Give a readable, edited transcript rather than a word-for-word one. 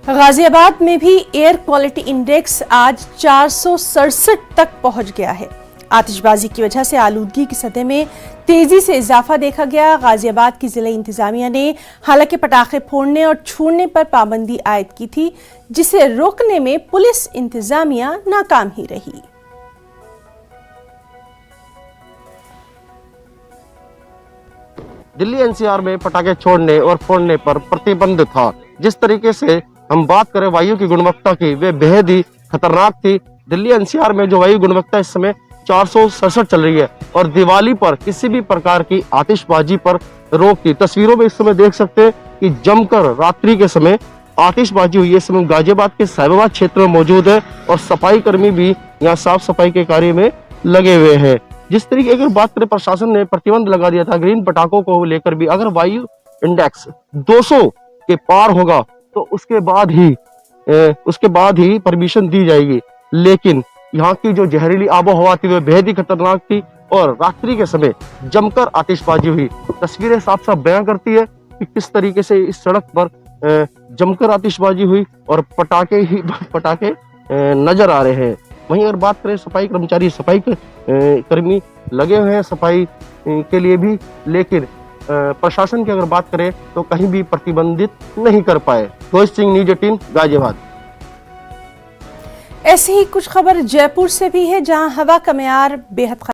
गाजियाबाद में भी air quality index आज 467 तक पहुंच गया है। आतिशबाजी की वजह से आलूदगी की सतह में तेजी से इजाफा देखा गया। गाजियाबाद की जिला इंतजामिया ने हालांकि पटाखे फोड़ने और छोड़ने पर पाबंदी आयद की थी, जिसे रोकने में पुलिस इंतजामिया नाकाम ही रही। दिल्ली एनसीआर में पटाखे छोड़ने और फोड़ने पर प्रतिबंध था। जिस तरीके से हम बात करें वायु की गुणवत्ता की, वे बेहद ही खतरनाक थी। दिल्ली एनसीआर में जो वायु गुणवत्ता इस समय 467 चल रही है और दिवाली पर किसी भी प्रकार की आतिशबाजी पर रोक थी। तस्वीरों में इस समय देख सकते हैं कि जमकर रात्रि के समय आतिशबाजी हुई है। इस समय गाजियाबाद के साहिबाबाद क्षेत्र में मौजूद है और सफाई कर्मी भी यहाँ साफ सफाई के कार्य में लगे हुए हैं। जिस तरीके की बात करें, प्रशासन ने प्रतिबंध लगा दिया था ग्रीन पटाखों को लेकर भी। अगर वायु इंडेक्स 200 के पार होगा तो उसके बाद ही परमिशन दी जाएगी। लेकिन यहाँ की जो जहरीली आबो हवा थी वह बेहद ही खतरनाक थी और रात्रि के समय जमकर आतिशबाजी हुई। तस्वीरें साफ साफ बयां करती है कि किस तरीके से इस सड़क पर जमकर आतिशबाजी हुई और पटाखे नजर आ रहे हैं। वहीं अगर बात करें सफाई कर्मचारी, सफाई कर्मी लगे हुए हैं सफाई के लिए भी, लेकिन प्रशासन की अगर बात करें तो कहीं भी प्रतिबंधित नहीं कर पाए। रोहित सिंह, न्यूज़ 18 गाजियाबाद। ऐसी ही कुछ खबर जयपुर से भी है, जहां हवा का मेयार बेहद